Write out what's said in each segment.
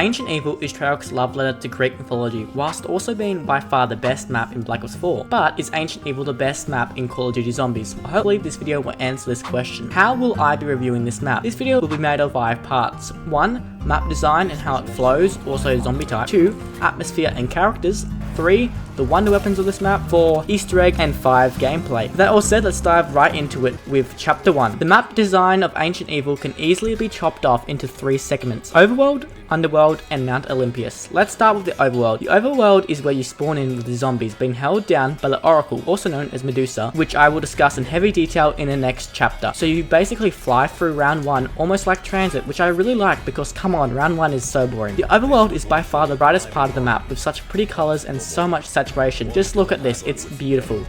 Ancient Evil is Treyarchs' love letter to Greek mythology, whilst also being by far the best map in Black Ops 4. But is Ancient Evil the best map in Call of Duty Zombies? Hopefully this video will answer this question. How will I be reviewing this map? This video will be made of 5 parts. 1. Map design and how it flows, also zombie type. 2. Atmosphere and characters. 3. The wonder weapons of this map. 4. Easter egg. And 5. Gameplay. That all said, let's dive right into it with Chapter 1. The map design of Ancient Evil can easily be chopped off into 3 segments: Overworld, Underworld, and Mount Olympus. Let's start with the Overworld. The Overworld is where you spawn in with the zombies being held down by the Oracle, also known as Medusa, which I will discuss in heavy detail in the next chapter. So you basically fly through round 1 almost like transit, which I really like because come on, round 1 is so boring. The Overworld is by far the brightest part of the map with such pretty colors and so much saturation. Just look at this, it's beautiful.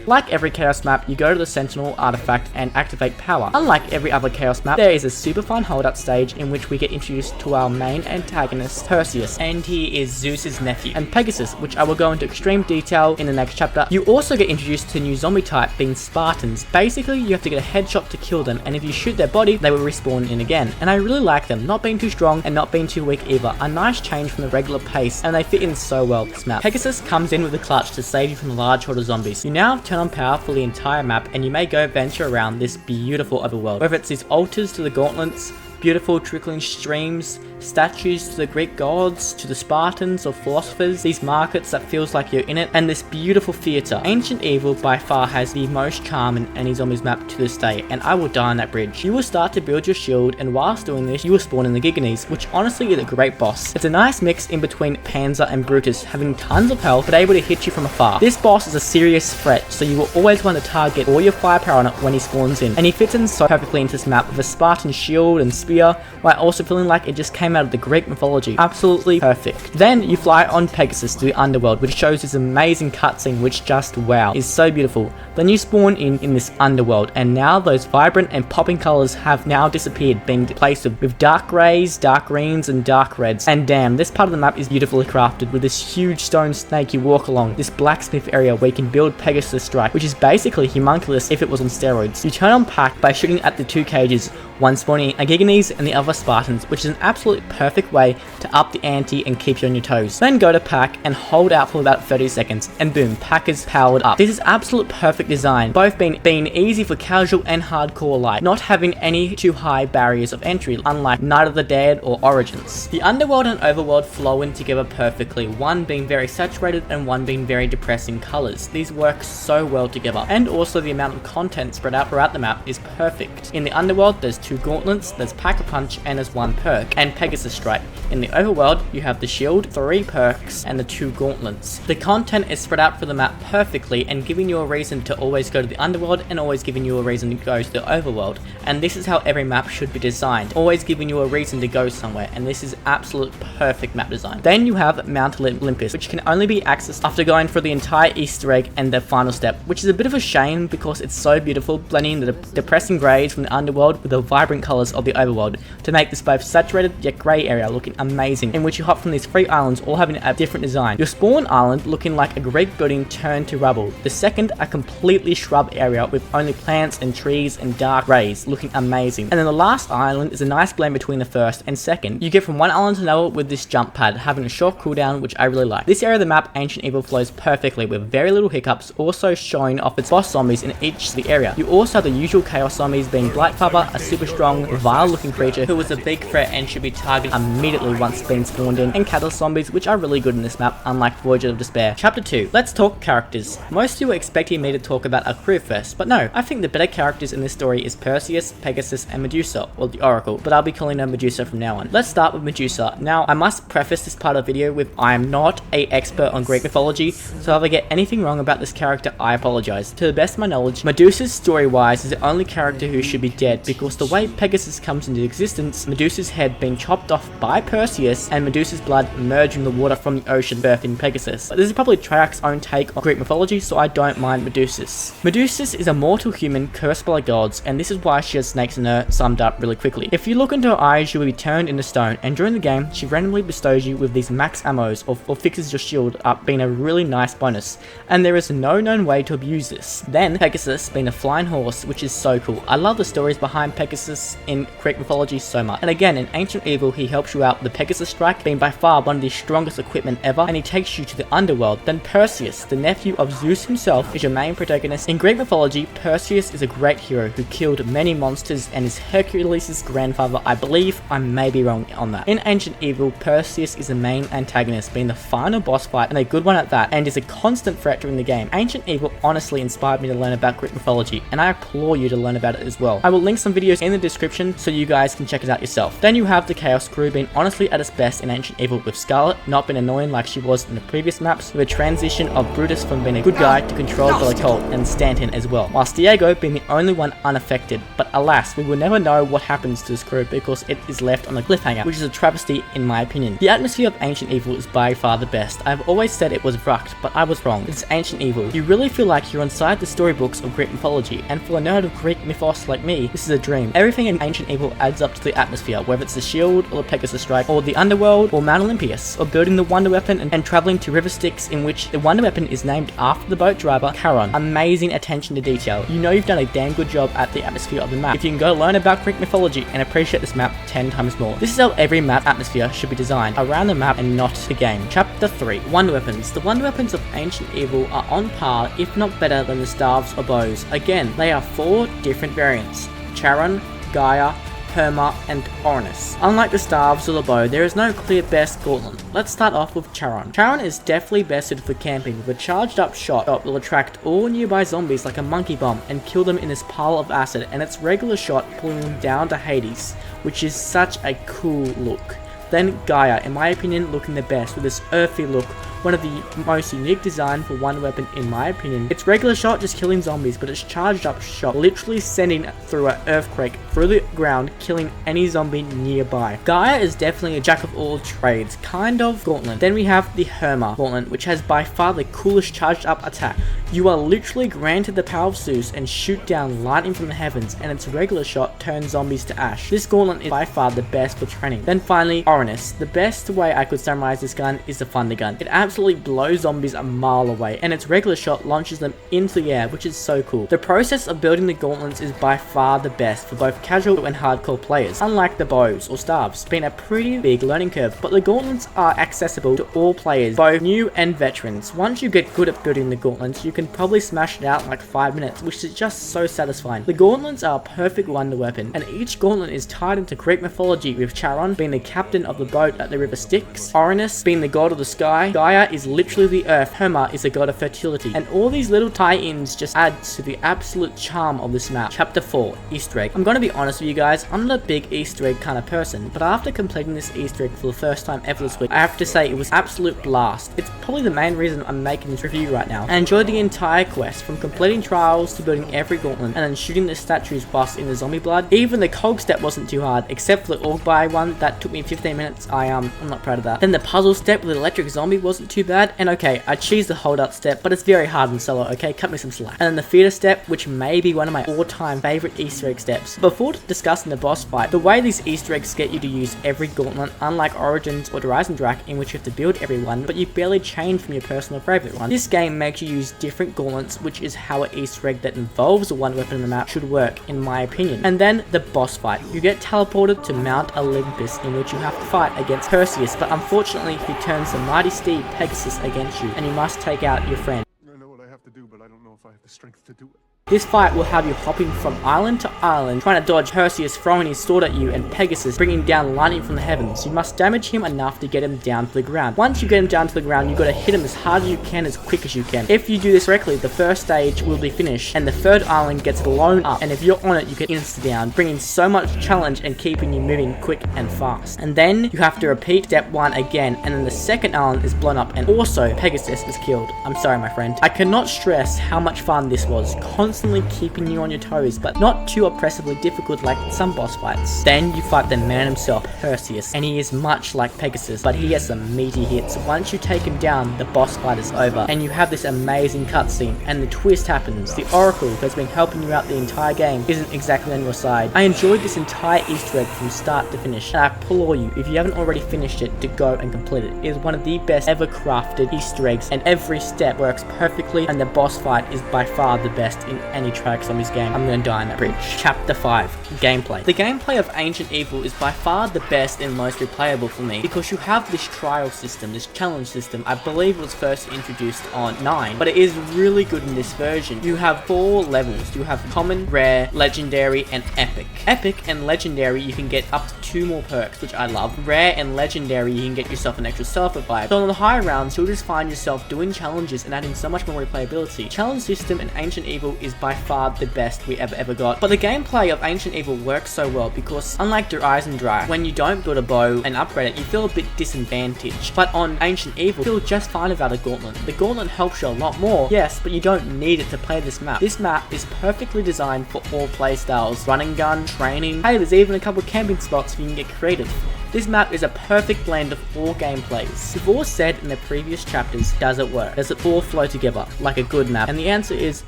Like every Chaos map, you go to the Sentinel artifact and activate power. Unlike every other Chaos map, there is a super fun holdout stage in which we get introduced to our main antagonist, Perseus, and he is Zeus's nephew, and Pegasus, which I will go into extreme detail in the next chapter. You also get introduced to a new zombie type being Spartans. Basically, you have to get a headshot to kill them, and if you shoot their body, they will respawn in again. And I really like them, not being too strong and not being too weak either. A nice change from the regular pace, and they fit in so well this map. Pegasus comes in with a clutch to save you from the large horde of zombies. You now turn on power for the entire map and you may go venture around this beautiful overworld, whether it's these altars to the gauntlets, beautiful trickling streams, statues to the Greek gods, to the Spartans or philosophers, these markets that feels like you're in it, and this beautiful theatre. Ancient Evil by far has the most charm in any zombies map to this day, and I will die on that bridge. You will start to build your shield, and whilst doing this, you will spawn in the Giganes, which honestly is a great boss. It's a nice mix in between Panzer and Brutus, having tons of health, but able to hit you from afar. This boss is a serious threat, so you will always want to target all your firepower on it when he spawns in, and he fits in so perfectly into this map with a Spartan shield and spear, while also feeling like it just came out of the Greek mythology. Absolutely perfect. Then you fly on Pegasus to the Underworld, which shows this amazing cutscene which just wow, is so beautiful. Then you spawn in this Underworld, and now those vibrant and popping colors have now disappeared, being replaced with dark greys, dark greens, and dark reds. And damn, this part of the map is beautifully crafted with this huge stone snake you walk along, this blacksmith area where you can build Pegasus Strike, which is basically homunculus if it was on steroids. You turn on Pack by shooting at the 2 cages, one spawning a Giganes and the other Spartans, which is an absolute perfect way to up the ante and keep you on your toes. Then go to Pack and hold out for about 30 seconds, and boom, Pack is powered up. This is absolute perfect design, both being easy for casual and hardcore alike, not having any too high barriers of entry, unlike Night of the Dead or Origins. The Underworld and Overworld flow in together perfectly, one being very saturated and one being very depressing colors. These work so well together, and also the amount of content spread out throughout the map is perfect. In the Underworld, there's 2 gauntlets, there's Pack-a-Punch, and there's 1 perk, and Pegasus Strike. In the Overworld, you have the shield, 3 perks, and the 2 gauntlets. The content is spread out through the map perfectly and giving you a reason to always go to the Underworld and always giving you a reason to go to the Overworld. And this is how every map should be designed, always giving you a reason to go somewhere, and this is absolute perfect map design. Then you have Mount Olympus, which can only be accessed after going through the entire Easter egg and the final step, which is a bit of a shame because it's so beautiful, blending the depressing greys from the Underworld with the vibrant colors of the Overworld to make this both saturated yet grey area looking amazing, in which you hop from these 3 islands all having a different design. Your spawn island looking like a Greek building turned to rubble. The second, a completely shrub area with only plants and trees and dark greys looking amazing. And then the last island is a nice blend between the first and second. You get from one island to another with this jump pad, having a short cooldown, which I really like. This area of the map, Ancient Evil, flows perfectly with very little hiccups, also showing off its boss zombies in each city area. You also have the usual chaos zombies being Blightfather, a super strong, vile looking creature who is a big threat and should be targeted immediately once being spawned in, and Catalyst zombies, which are really good in this map, unlike Voyager of Despair. Chapter 2. Let's talk characters. Most of you were expecting me to talk about a crew first, but no, I think the better characters in this story is Perseus, Pegasus, and Medusa, or the Oracle, but I'll be calling her Medusa from now on. Let's start with Medusa. Now, I must preface this part of the video with I am not an expert on Greek mythology, so if I get anything wrong about this character, I apologize. To the best of my knowledge, Medusa's story-wise is the only character who should be dead because the way Pegasus comes into into existence, Medusa's head being chopped off by Perseus, and Medusa's blood merging the water from the ocean, birthing Pegasus. But this is probably Treyarchs' own take on Greek mythology, so I don't mind Medusa's. Medusa's is a mortal human cursed by the gods, and this is why she has snakes in her, summed up really quickly. If you look into her eyes, she will be turned into stone, and during the game, she randomly bestows you with these max ammos, or fixes your shield up, being a really nice bonus, and there is no known way to abuse this. Then, Pegasus being a flying horse, which is so cool. I love the stories behind Pegasus in Greek mythology so much. And again, in Ancient Evil, he helps you out with the Pegasus strike, being by far one of the strongest equipment ever, and he takes you to the underworld. Then Perseus, the nephew of Zeus himself, is your main protagonist. In Greek mythology, Perseus is a great hero who killed many monsters and is Hercules' grandfather, I believe. I may be wrong on that. In Ancient Evil, Perseus is the main antagonist, being the final boss fight, and a good one at that, and is a constant threat during the game. Ancient Evil honestly inspired me to learn about Greek mythology, and I implore you to learn about it as well. I will link some videos in the description so you guys can check it out yourself. Then you have the Chaos Crew being honestly at its best in Ancient Evil, with Scarlet not being annoying like she was in the previous maps, with a transition of Brutus from being a good guy to controlled by the cult, and Stanton as well, whilst Diego being the only one unaffected. But alas, we will never know what happens to this crew because it is left on a cliffhanger, which is a travesty in my opinion. The atmosphere of Ancient Evil is by far the best. I've always said it was roughed, but I was wrong. It's Ancient Evil. You really feel like you're inside the storybooks of Greek mythology, and for a nerd of Greek mythos like me, this is a dream. Everything in Ancient Evil adds up to the atmosphere, whether it's the shield, or the Pegasus strike, or the underworld, or Mount Olympus, or building the wonder weapon and traveling to River Styx, in which the wonder weapon is named after the boat driver, Charon. Amazing attention to detail. You know you've done a damn good job at the atmosphere of the map if you can go learn about Greek mythology and appreciate this map 10 times more. This is how every map atmosphere should be designed, around the map and not the game. Chapter 3. Wonder Weapons. The wonder weapons of Ancient Evil are on par, if not better, than the staves or bows. Again, they are 4 different variants: Charon, Gaia, Herma, and Orinus. Unlike the staves or the bow, there is no clear best gauntlet. Let's start off with Charon. Charon is definitely best suited for camping, with a charged up shot that will attract all nearby zombies like a monkey bomb and kill them in this pile of acid, and its regular shot pulling them down to Hades, which is such a cool look. Then Gaia, in my opinion, looking the best with this earthy look, one of the most unique design for one weapon in my opinion. Its regular shot just killing zombies, but its charged up shot literally sending through an earthquake through the ground, killing any zombie nearby. Gaia is definitely a jack of all trades, kind of gauntlet. Then we have the Herma gauntlet, which has by far the coolest charged up attack. You are literally granted the power of Zeus and shoot down lightning from the heavens, and its regular shot turns zombies to ash. This gauntlet is by far the best for training. Then finally, Orinus. The best way I could summarize this gun is the thunder gun. It absolutely blows zombies a mile away, and its regular shot launches them into the air, which is so cool. The process of building the gauntlets is by far the best for both casual and hardcore players, unlike the bows or staves, being a pretty big learning curve, but the gauntlets are accessible to all players, both new and veterans. Once you get good at building the gauntlets, you can probably smash it out in like 5 minutes, which is just so satisfying. The gauntlets are a perfect wonder weapon, and each gauntlet is tied into Greek mythology, with Charon being the captain of the boat at the River Styx, Orinus being the god of the sky, Gaia is literally the earth, Herma is the god of fertility, and all these little tie-ins just add to the absolute charm of this map. Chapter 4. Easter egg. I'm gonna be honest with you guys, I'm not a big Easter egg kind of person, but after completing this Easter egg for the first time ever this week, I have to say it was absolute blast. It's probably the main reason I'm making this review right now. I enjoyed the entire quest, from completing trials to building every gauntlet, and then shooting the statues whilst in the zombie blood. Even the cog step wasn't too hard, except for the orc by one that took me 15 minutes. I'm not proud of that. Then the puzzle step with the electric zombie wasn't too bad, and okay, I cheesed the hold up step, but it's very hard in solo, okay, cut me some slack. And then the theater step, which may be one of my all-time favorite Easter egg steps. Before discussing the boss fight, the way these Easter eggs get you to use every gauntlet, unlike Origins or Horizon Drac, in which you have to build everyone, but you barely change from your personal favorite one. This game makes you use different gauntlets, which is how an Easter egg that involves a one weapon in the map should work, in my opinion. And then the boss fight. You get teleported to Mount Olympus, in which you have to fight against Perseus, but unfortunately he turns the mighty steed Pegasus against you, and you must take out your friend. I know what I have to do, but I don't know if I have the strength to do it. This fight will have you hopping from island to island, trying to dodge Perseus throwing his sword at you and Pegasus bringing down lightning from the heavens. You must damage him enough to get him down to the ground. Once you get him down to the ground, you gotta hit him as hard as you can, as quick as you can. If you do this correctly, the first stage will be finished, and the third island gets blown up, and if you're on it, you get insta-down, bringing so much challenge and keeping you moving quick and fast. And then you have to repeat step 1 again, and then the second island is blown up, and also Pegasus is killed. I'm sorry, my friend. I cannot stress how much fun this was. Constantly constantly keeping you on your toes, but not too oppressively difficult like some boss fights. Then you fight the man himself, Perseus, and he is much like Pegasus, but he has some meaty hits. Once you take him down, the boss fight is over, and you have this amazing cutscene, and the twist happens. The Oracle, who has been helping you out the entire game, isn't exactly on your side. I enjoyed this entire Easter egg from start to finish, and I implore you, if you haven't already finished it, to go and complete it. It is one of the best ever crafted Easter eggs, and every step works perfectly, and the boss fight is by far the best in any Treyarchs Zombies game. I'm gonna die in that bridge. Chapter 5. Gameplay. The gameplay of Ancient Evil is by far the best and most replayable for me, because you have this trial system, this challenge system. I believe it was first introduced on 9, but it is really good in this version. You have 4 levels. You have common, rare, legendary, and epic. Epic and legendary, you can get up to 2 more perks, which I love. Rare and legendary, you can get yourself an extra self revive. So on the higher rounds, you'll just find yourself doing challenges and adding so much more replayability. Challenge system in Ancient Evil is by far the best we ever got. But the gameplay of Ancient Evil works so well because, unlike Der Eisendry, when you don't build a bow and upgrade it, you feel a bit disadvantaged. But on Ancient Evil, you feel just fine without a gauntlet. The gauntlet helps you a lot more, yes, but you don't need it to play this map. This map is perfectly designed for all playstyles. Run and gun, training, hey, there's even a couple camping spots so you can get creative. This map is a perfect blend of all gameplays. We've all said in the previous chapters, does it work? Does it all flow together like a good map? And the answer is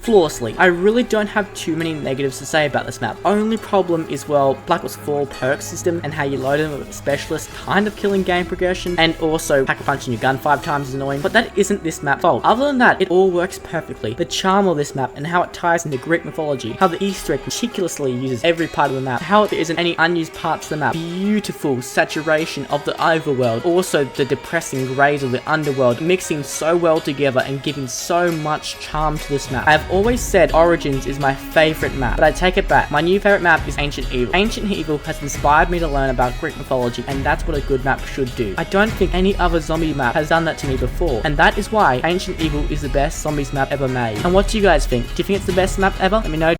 flawlessly. I really don't have too many negatives to say about this map. Only problem is, well, Black Ops 4 perk system and how you load them with a specialist kind of killing game progression, and also pack a punch in your gun 5 times is annoying, but that isn't this map's fault. Other than that, it all works perfectly. The charm of this map and how it ties into Greek mythology, how the Easter egg meticulously uses every part of the map, how there isn't any unused parts of the map, beautiful saturation of the overworld, also the depressing greys of the underworld, mixing so well together and giving so much charm to this map. I have always said Origins is my favourite map, but I take it back. My new favourite map is Ancient Evil. Ancient Evil has inspired me to learn about Greek mythology, and that's what a good map should do. I don't think any other zombie map has done that to me before, and that is why Ancient Evil is the best zombies map ever made. And what do you guys think? Do you think it's the best map ever? Let me know.